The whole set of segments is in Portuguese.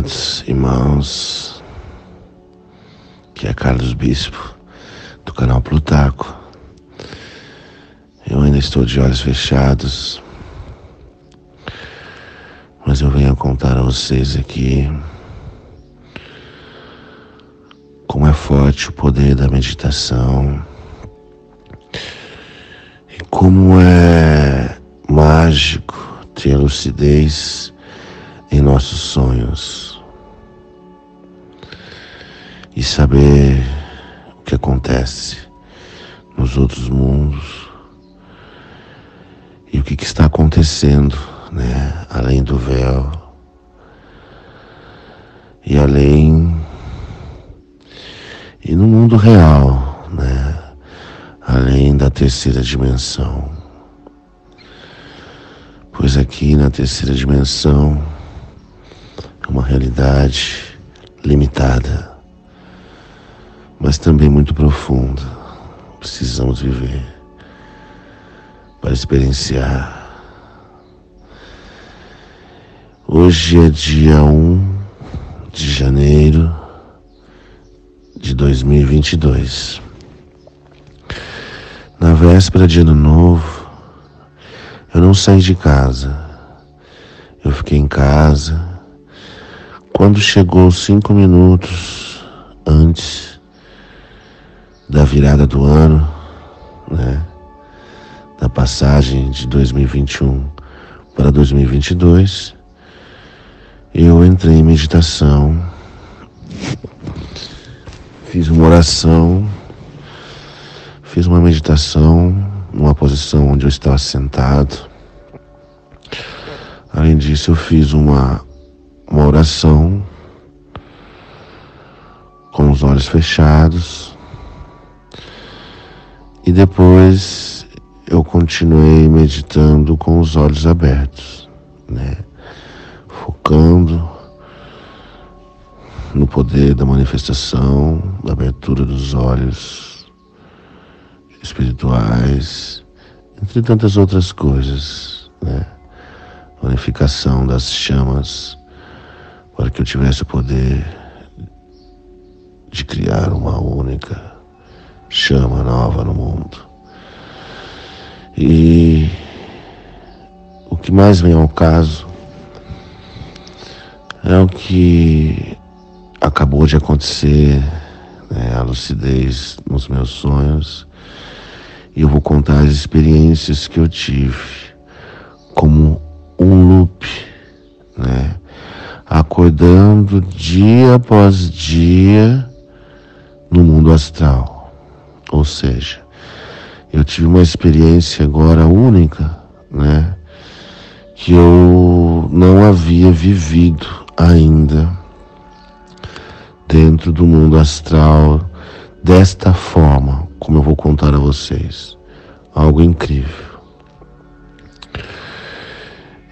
amados irmãos, que é Carlos Bispo, do canal Plutarco. Eu ainda estou de olhos fechados, mas eu venho contar a vocês aqui como é forte o poder da meditação e como é mágico ter lucidez em nossos sonhos e saber o que acontece nos outros mundos e o que está acontecendo, né, além do véu e além e no mundo real, né, além da terceira dimensão. Pois aqui na terceira dimensão é uma realidade limitada, mas também muito profunda. Precisamos viver para experienciar. Hoje é dia 1 de janeiro de 2022. Na véspera de Ano Novo, eu não saí de casa. Eu fiquei em casa. Quando chegou 5 minutos antes da virada do ano, né, da passagem de 2021 para 2022, eu entrei em meditação, fiz uma oração, fiz uma meditação numa posição onde eu estava sentado. Além disso, eu fiz uma oração com os olhos fechados e depois eu continuei meditando com os olhos abertos, né? Focando no poder da manifestação, da abertura dos olhos espirituais, entre tantas outras coisas, né? A unificação das chamas para que eu tivesse o poder de criar uma única chama nova no mundo. E o que mais vem ao caso é o que acabou de acontecer, né, a lucidez nos meus sonhos, e eu vou contar as experiências que eu tive como um loop, né, acordando dia após dia no mundo astral. Ou seja, eu tive uma experiência agora única, né, que eu não havia vivido ainda dentro do mundo astral desta forma, como eu vou contar a vocês. Algo incrível.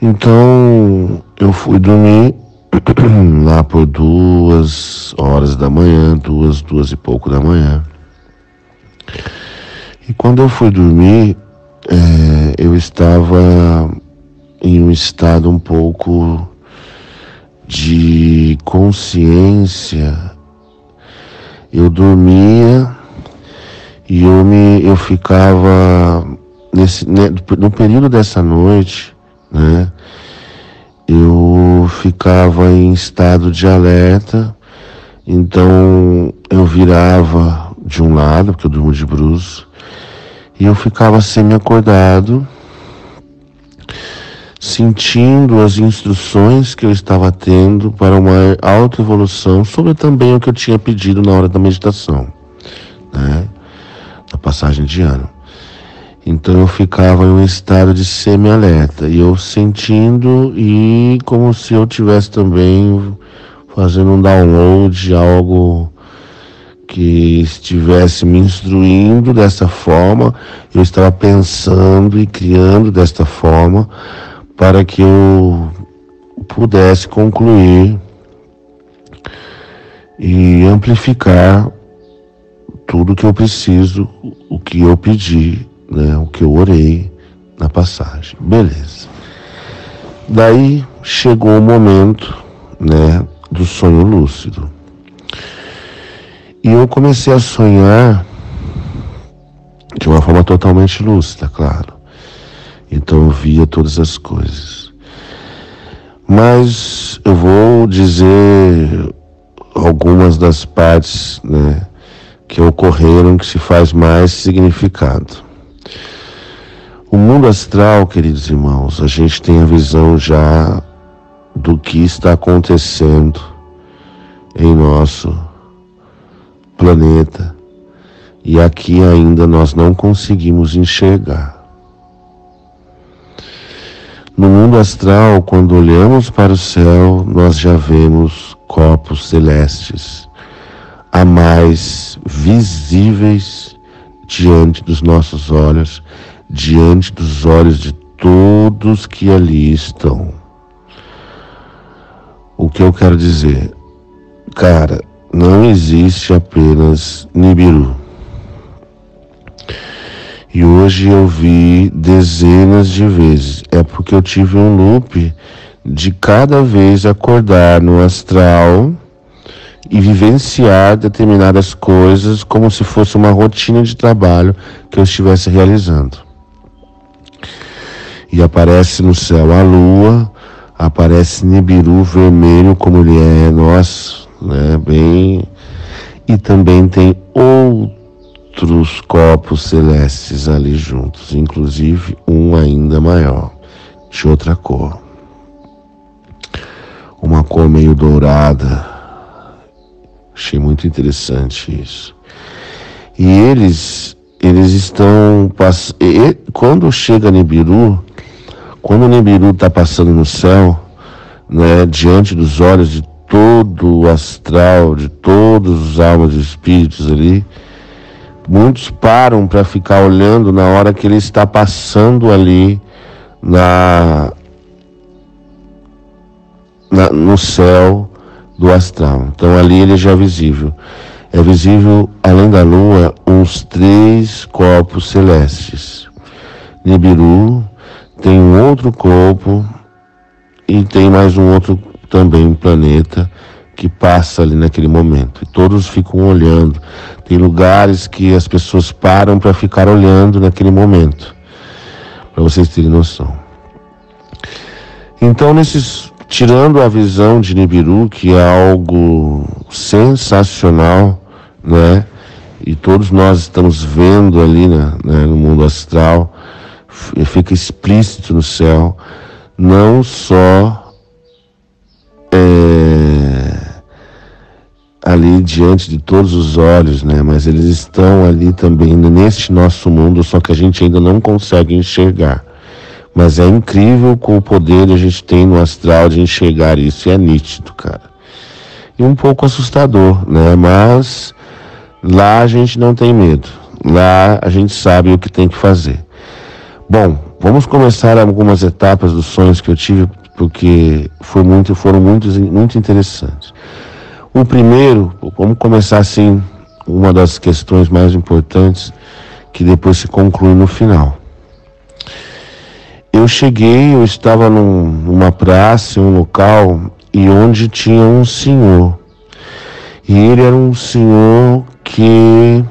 Então, eu fui dormir lá por 2 horas da manhã, 2 e pouco da manhã. E quando eu fui dormir, eu estava em um estado um pouco de consciência. Eu dormia e eu ficava no período dessa noite, né? Eu ficava em estado de alerta. Então eu virava de um lado, porque eu durmo de bruços, e eu ficava semi-acordado, sentindo as instruções que eu estava tendo para uma autoevolução, sobre também o que eu tinha pedido na hora da meditação, né, da passagem de ano. Então eu ficava em um estado de semi-alerta, e eu sentindo, e como se eu tivesse também fazendo um download de algo que estivesse me instruindo dessa forma. Eu estava pensando e criando desta forma para que eu pudesse concluir e amplificar tudo que eu preciso, o que eu pedi, né, o que eu orei na passagem. Beleza. Daí chegou o momento, né, do sonho lúcido. E eu comecei a sonhar de uma forma totalmente lúcida, claro. Então eu via todas as coisas. Mas eu vou dizer algumas das partes, né, que ocorreram, que se faz mais significado. O mundo astral, queridos irmãos, a gente tem a visão já do que está acontecendo em nosso planeta, e aqui ainda nós não conseguimos enxergar. No mundo astral, quando olhamos para o céu, nós já vemos corpos celestes, a mais visíveis diante dos nossos olhos, diante dos olhos de todos que ali estão. O que eu quero dizer? Cara, não existe apenas Nibiru. E hoje eu vi dezenas de vezes. É porque eu tive um loop de cada vez acordar no astral e vivenciar determinadas coisas como se fosse uma rotina de trabalho que eu estivesse realizando. E aparece no céu a lua, aparece Nibiru vermelho como ele é, nossa, né, bem... E também tem outros corpos celestes ali juntos, inclusive um ainda maior, de outra cor. Uma cor meio dourada. Achei muito interessante isso. E eles estão... Quando chega Nibiru, quando o Nibiru está passando no céu, né, diante dos olhos de todo o astral, de todos os almas e espíritos ali, muitos param para ficar olhando na hora que ele está passando ali no céu do astral. Então ali ele já é visível. É visível, além da lua, uns 3 corpos celestes. Nibiru tem um outro corpo e tem mais um outro também planeta que passa ali naquele momento. E todos ficam olhando. Tem lugares que as pessoas param para ficar olhando naquele momento, para vocês terem noção. Então, tirando a visão de Nibiru, que é algo sensacional, né? E todos nós estamos vendo ali, né, no mundo astral, fica explícito no céu, não só ali diante de todos os olhos, né? Mas eles estão ali também neste nosso mundo, só que a gente ainda não consegue enxergar. Mas é incrível com o poder que a gente tem no astral de enxergar isso, e é nítido, cara. E um pouco assustador, né? Mas lá a gente não tem medo. Lá a gente sabe o que tem que fazer. Bom, vamos começar algumas etapas dos sonhos que eu tive, porque foram muito interessantes. O primeiro, vamos começar assim, uma das questões mais importantes, que depois se conclui no final. Eu estava numa praça, em um local, e onde tinha um senhor. E ele era um senhor que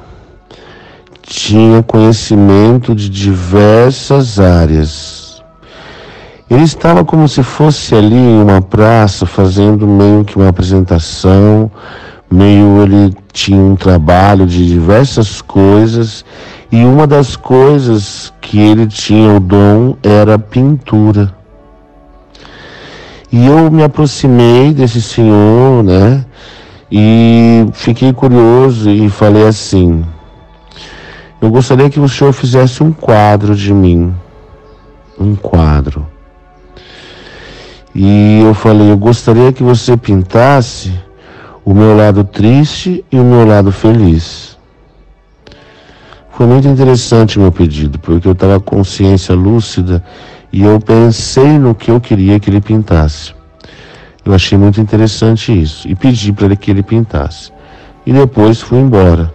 tinha conhecimento de diversas áreas. Ele estava como se fosse ali em uma praça, fazendo meio que uma apresentação, ele tinha um trabalho de diversas coisas, e uma das coisas que ele tinha o dom era pintura. E eu me aproximei desse senhor, né, e fiquei curioso e falei assim: eu gostaria que o senhor fizesse um quadro de mim, um quadro. E eu falei: eu gostaria que você pintasse o meu lado triste e o meu lado feliz. Foi muito interessante o meu pedido, porque eu estava com consciência lúcida e eu pensei no que eu queria que ele pintasse. Eu achei muito interessante isso e pedi para ele que ele pintasse. E depois fui embora.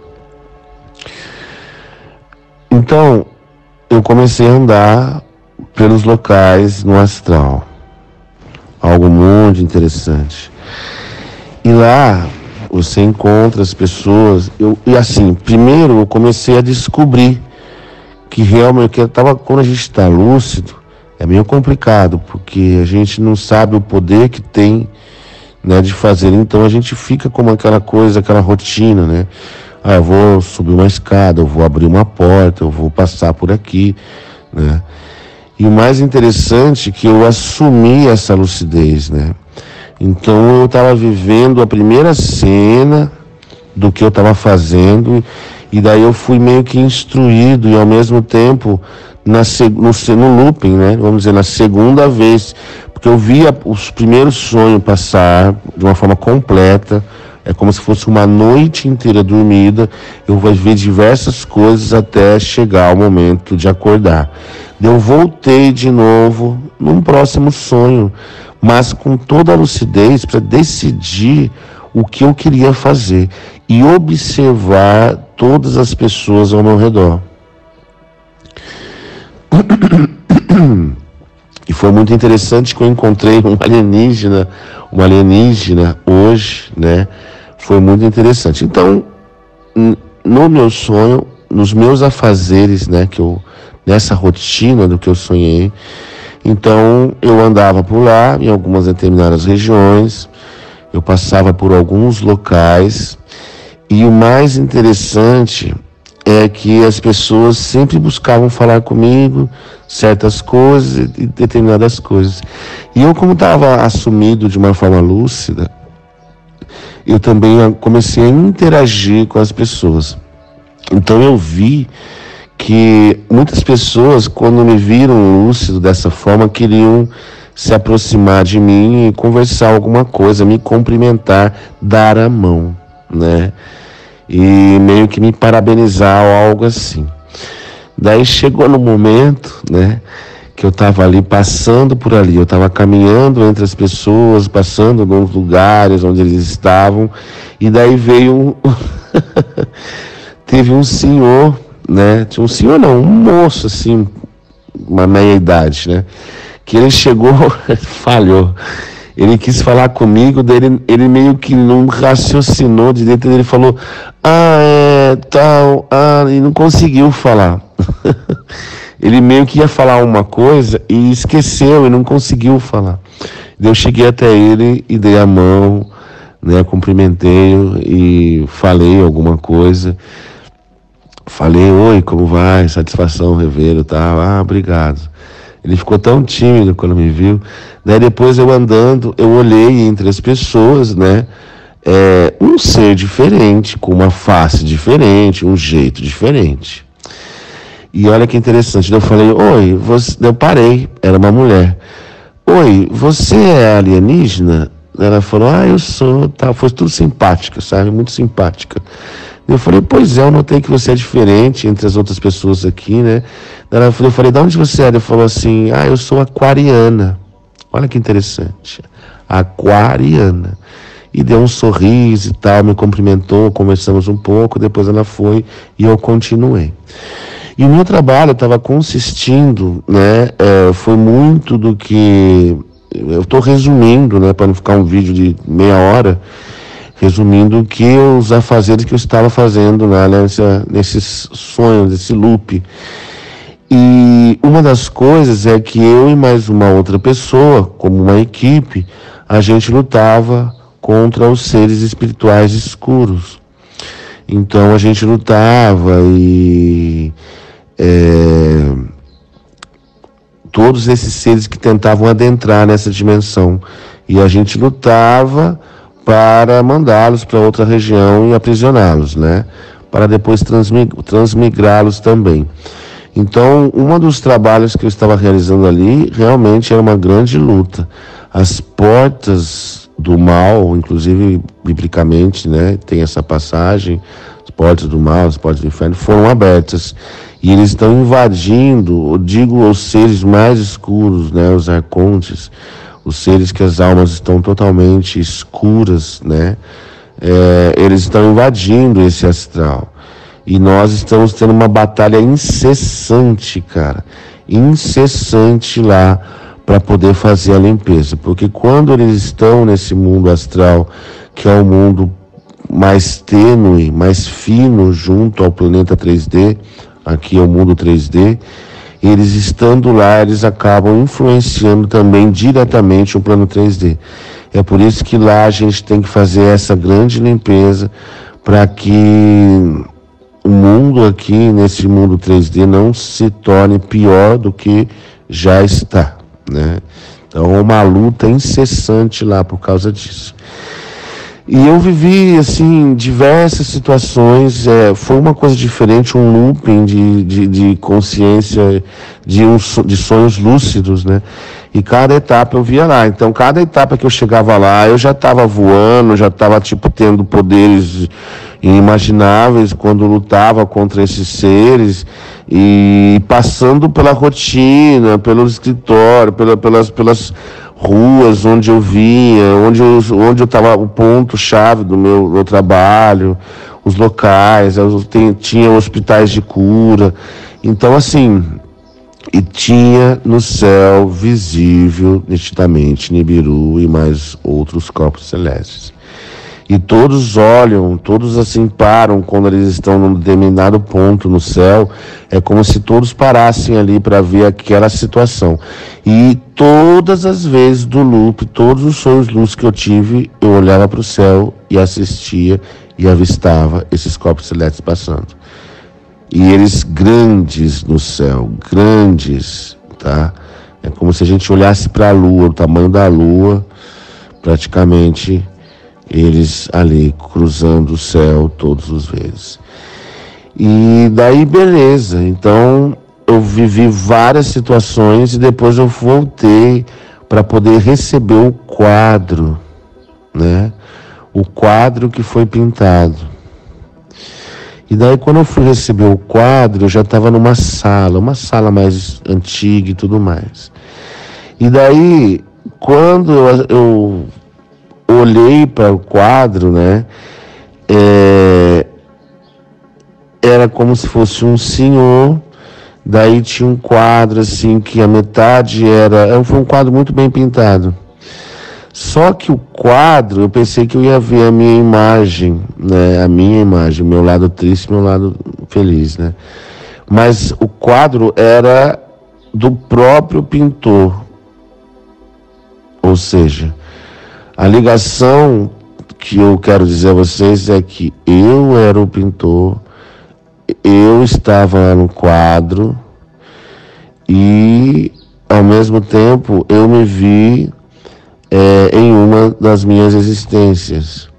Então, eu comecei a andar pelos locais no astral. Algo muito interessante. E lá você encontra as pessoas. E assim, primeiro eu comecei a descobrir que realmente quando a gente está lúcido, é meio complicado, porque a gente não sabe o poder que tem, né, de fazer. Então a gente fica como aquela coisa, aquela rotina, né? Ah, eu vou subir uma escada, eu vou abrir uma porta, eu vou passar por aqui, né? E o mais interessante é que eu assumi essa lucidez, né? Então eu estava vivendo a primeira cena do que eu estava fazendo, e daí eu fui meio que instruído, e ao mesmo tempo no looping, né? Vamos dizer, na segunda vez, porque eu via os primeiros sonhos passar de uma forma completa. É como se fosse uma noite inteira dormida. Eu vou ver diversas coisas até chegar o momento de acordar. Eu voltei de novo num próximo sonho, mas com toda a lucidez para decidir o que eu queria fazer e observar todas as pessoas ao meu redor. E foi muito interessante que eu encontrei um alienígena hoje, né? Foi muito interessante. Então, no meu sonho, nos meus afazeres, né, nessa rotina do que eu sonhei, então eu andava por lá, em algumas determinadas regiões, eu passava por alguns locais, e o mais interessante é que as pessoas sempre buscavam falar comigo certas coisas e determinadas coisas. E eu, como estava assumido de uma forma lúcida, eu também comecei a interagir com as pessoas. Então eu vi que muitas pessoas, quando me viram lúcido dessa forma, queriam se aproximar de mim e conversar alguma coisa, me cumprimentar, dar a mão, né? E meio que me parabenizar ou algo assim. Daí chegou no momento, né, que eu estava ali, passando por ali, eu estava caminhando entre as pessoas, passando nos lugares onde eles estavam, e daí veio teve um senhor, né, um senhor não, um moço assim, uma meia idade, né, que ele chegou, falhou. Ele quis falar comigo, daí ele meio que não raciocinou direito, ele falou, tal, e não conseguiu falar. Ele meio que ia falar uma coisa e esqueceu e não conseguiu falar. Eu cheguei até ele e dei a mão, né, cumprimentei-o e falei alguma coisa. Falei, oi, como vai? Satisfação revê-lo, tal. Obrigado. Ele ficou tão tímido quando me viu. Daí depois eu andando, eu olhei entre as pessoas, né? Um ser diferente, com uma face diferente, um jeito diferente. E olha que interessante. Eu falei, oi, você... Eu parei, era uma mulher. Oi, você é alienígena? Ela falou, eu sou, tá. Foi tudo simpática, sabe? Muito simpática. Eu falei, pois é, eu notei que você é diferente entre as outras pessoas aqui, né? Eu falei, de onde você é? Ele falou assim, eu sou aquariana. Olha que interessante. Aquariana. E deu um sorriso e tal, me cumprimentou, conversamos um pouco, depois ela foi e eu continuei. E o meu trabalho estava consistindo, né? Foi muito do que... Eu estou resumindo, né? Para não ficar um vídeo de meia hora, resumindo os afazeres que eu estava fazendo lá nesses sonhos, nesse loop. E uma das coisas é que eu e mais uma outra pessoa, como uma equipe, a gente lutava contra os seres espirituais escuros. Então a gente lutava e todos esses seres que tentavam adentrar nessa dimensão. E a gente lutava para mandá-los para outra região e aprisioná-los, né? Para depois transmigrá-los também. Então, um dos trabalhos que eu estava realizando ali, realmente era uma grande luta. As portas do mal, inclusive biblicamente, né? Tem essa passagem, as portas do mal, as portas do inferno, foram abertas. E eles estão invadindo, eu digo, os seres mais escuros, né? Os arcontes, os seres que as almas estão totalmente escuras, né? Eles estão invadindo esse astral. E nós estamos tendo uma batalha incessante, cara. Incessante lá, para poder fazer a limpeza. Porque quando eles estão nesse mundo astral, que é o mundo mais tênue, mais fino, junto ao planeta 3D, aqui é o mundo 3D, eles estando lá, eles acabam influenciando também diretamente o plano 3D. É por isso que lá a gente tem que fazer essa grande limpeza para que o mundo aqui, nesse mundo 3D, não se torne pior do que já está, né? Então é uma luta incessante lá por causa disso. E eu vivi, assim, diversas situações, foi uma coisa diferente, um looping de consciência, de sonhos lúcidos, né? E cada etapa eu via lá. Então, cada etapa que eu chegava lá, eu já estava voando, já estava, tipo, tendo poderes inimagináveis quando lutava contra esses seres e passando pela rotina, pelo escritório, pelas ruas onde eu vinha, onde eu estava, o ponto-chave do meu trabalho, os locais, tinha hospitais de cura. Então, assim, e tinha no céu visível, nitidamente, Nibiru e mais outros corpos celestes. E todos olham, todos assim param quando eles estão num determinado ponto no céu. É como se todos parassem ali para ver aquela situação. E todas as vezes do loop, todos os sonhos luz que eu tive, eu olhava para o céu e assistia e avistava esses corpos celestes passando. E eles grandes no céu, grandes, tá? É como se a gente olhasse para a lua, o tamanho da lua, praticamente, eles ali cruzando o céu todas as vezes. E daí beleza, então eu vivi várias situações e depois eu voltei para poder receber o quadro, né? O quadro que foi pintado. E daí quando eu fui receber o quadro, eu já estava numa sala, uma sala mais antiga e tudo mais. E daí, quando eu olhei para o quadro, né, era como se fosse um senhor, daí tinha um quadro assim, que a metade foi um quadro muito bem pintado. Só que o quadro, eu pensei que eu ia ver a minha imagem, né, meu lado triste, meu lado feliz, né. Mas o quadro era do próprio pintor, ou seja, a ligação que eu quero dizer a vocês é que eu era o pintor, eu estava lá no quadro e, ao mesmo tempo, eu me vi em uma das minhas existências.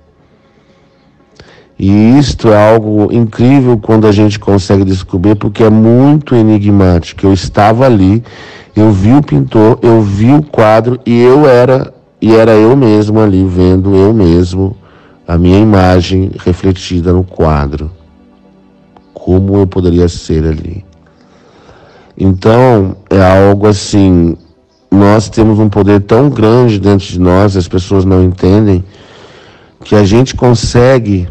E isto é algo incrível quando a gente consegue descobrir, porque é muito enigmático. Eu estava ali, eu vi o pintor, eu vi o quadro e era eu mesmo ali, vendo eu mesmo, a minha imagem refletida no quadro. Como eu poderia ser ali. Então, é algo assim, nós temos um poder tão grande dentro de nós, as pessoas não entendem, que a gente consegue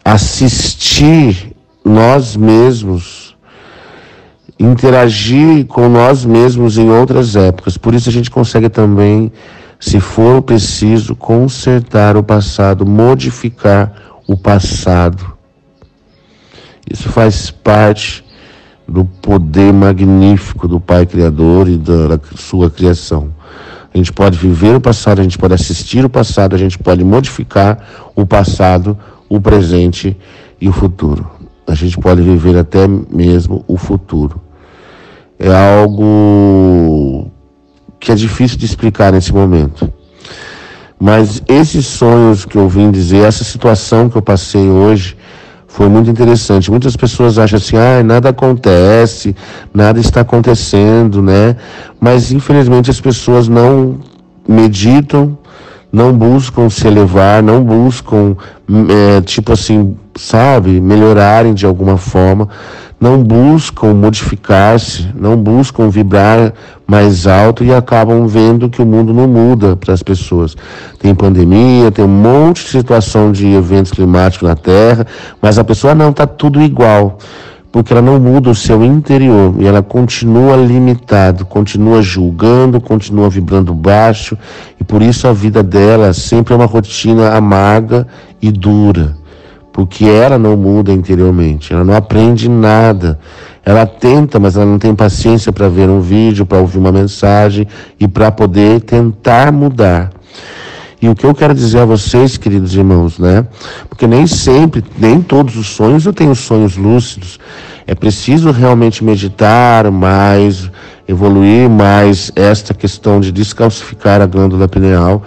assistir nós mesmos, interagir com nós mesmos em outras épocas. Por isso a gente consegue também, se for preciso, consertar o passado, modificar o passado. Isso faz parte do poder magnífico do Pai Criador e da sua criação. A gente pode viver o passado, a gente pode assistir o passado, a gente pode modificar o passado, o presente e o futuro. A gente pode viver até mesmo o futuro. É algo que é difícil de explicar nesse momento. Mas esses sonhos que eu vim dizer, essa situação que eu passei hoje, foi muito interessante. Muitas pessoas acham assim, nada acontece, nada está acontecendo, né? Mas, infelizmente, as pessoas não meditam, não buscam se elevar, não buscam, melhorarem de alguma forma, não buscam modificar-se, não buscam vibrar mais alto e acabam vendo que o mundo não muda para as pessoas. Tem pandemia, tem um monte de situação de eventos climáticos na Terra, mas a pessoa não, está tudo igual. porque ela não muda o seu interior e ela continua limitada, continua julgando, continua vibrando baixo, e por isso a vida dela sempre é uma rotina amarga e dura, porque ela não muda interiormente, ela não aprende nada. Ela tenta, mas ela não tem paciência para ver um vídeo, para ouvir uma mensagem e para poder tentar mudar. E o que eu quero dizer a vocês, queridos irmãos, né? Porque nem sempre, nem todos os sonhos eu tenho sonhos lúcidos. É preciso realmente meditar mais, evoluir mais esta questão de descalcificar a glândula pineal.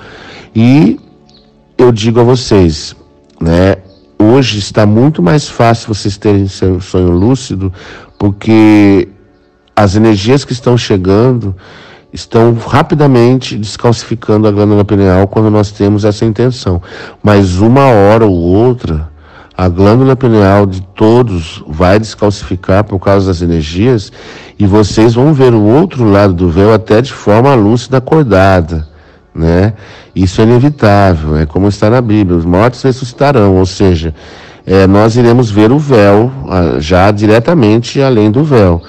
E eu digo a vocês, né? Hoje está muito mais fácil vocês terem seu sonho lúcido, porque as energias que estão chegando estão rapidamente descalcificando a glândula pineal quando nós temos essa intenção. Mas uma hora ou outra, a glândula pineal de todos vai descalcificar por causa das energias, e vocês vão ver o outro lado do véu até de forma lúcida, acordada, né? Isso é inevitável, é como está na Bíblia: os mortos ressuscitarão, ou seja, nós iremos ver o véu já diretamente além do véu.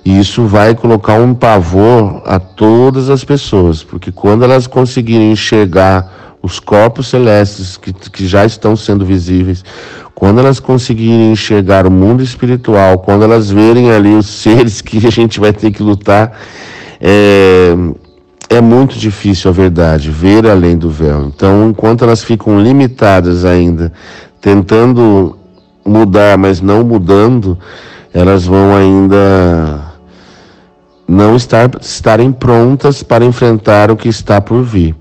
E isso vai colocar um pavor a todas as pessoas, porque quando elas conseguirem enxergar os corpos celestes que já estão sendo visíveis, quando elas conseguirem enxergar o mundo espiritual, quando elas verem ali os seres que a gente vai ter que lutar, é muito difícil, a verdade, ver além do véu. Então, enquanto elas ficam limitadas ainda, tentando mudar, mas não mudando, elas vão ainda não estarem prontas para enfrentar o que está por vir.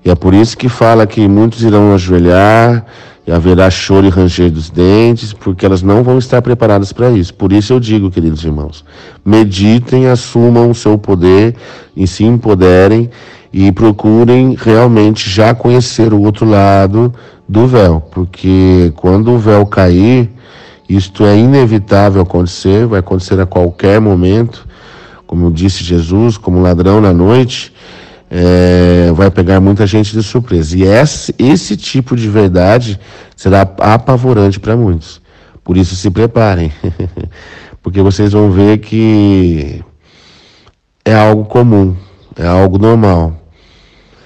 E é por isso que fala que muitos irão ajoelhar, e haverá choro e ranger dos dentes, porque elas não vão estar preparadas para isso. Por isso eu digo, queridos irmãos, meditem, assumam o seu poder e se empoderem e procurem realmente já conhecer o outro lado do véu, porque quando o véu cair, isto é inevitável acontecer, vai acontecer a qualquer momento. Como disse Jesus, como ladrão na noite, vai pegar muita gente de surpresa. E esse tipo de verdade será apavorante para muitos. Por isso se preparem, porque vocês vão ver que é algo comum, é algo normal.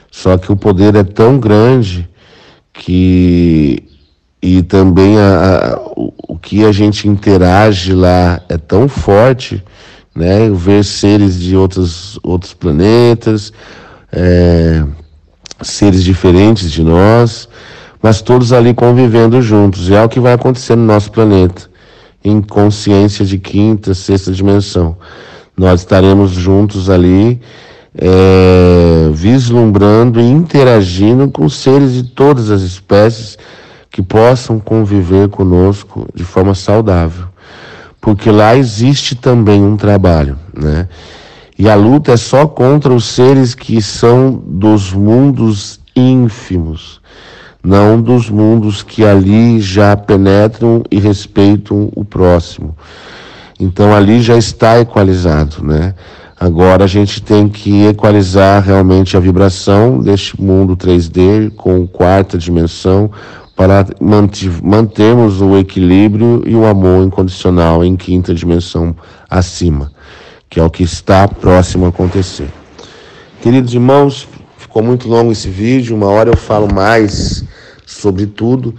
Só que o poder é tão grande e também o que a gente interage lá é tão forte, né? Ver seres de outros planetas, seres diferentes de nós, mas todos ali convivendo juntos. E é o que vai acontecer no nosso planeta, em consciência de quinta, sexta dimensão. Nós estaremos juntos ali, vislumbrando e interagindo com seres de todas as espécies que possam conviver conosco de forma saudável. Porque lá existe também um trabalho, né? E a luta é só contra os seres que são dos mundos ínfimos, não dos mundos que ali já penetram e respeitam o próximo. Então ali já está equalizado, né? Agora a gente tem que equalizar realmente a vibração deste mundo 3D com quarta dimensão, para mantermos o equilíbrio e o amor incondicional em quinta dimensão acima, que é o que está próximo a acontecer. Queridos irmãos, ficou muito longo esse vídeo, uma hora eu falo mais sobre tudo.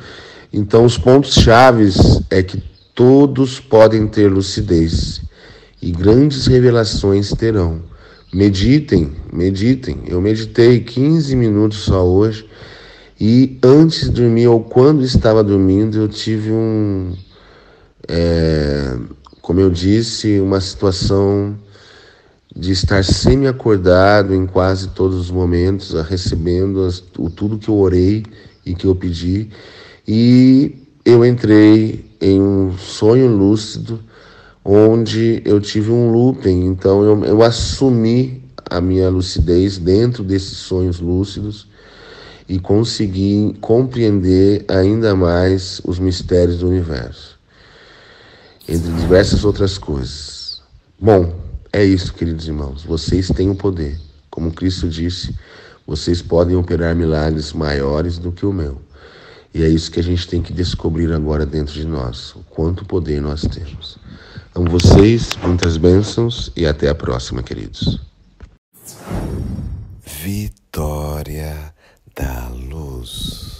Então os pontos chaves é que todos podem ter lucidez e grandes revelações terão. Meditem. Eu meditei 15 minutos só hoje. E antes de dormir, ou quando estava dormindo, eu tive como eu disse, uma situação de estar semi-acordado em quase todos os momentos, recebendo tudo que eu orei e que eu pedi. E eu entrei em um sonho lúcido, onde eu tive um looping. Então eu assumi a minha lucidez dentro desses sonhos lúcidos, e consegui compreender ainda mais os mistérios do universo, entre diversas outras coisas. Bom, é isso, queridos irmãos. Vocês têm o poder. Como Cristo disse, vocês podem operar milagres maiores do que o meu. E é isso que a gente tem que descobrir agora dentro de nós, o quanto poder nós temos. Amo vocês, muitas bênçãos e até a próxima, queridos. Vitória da Luz.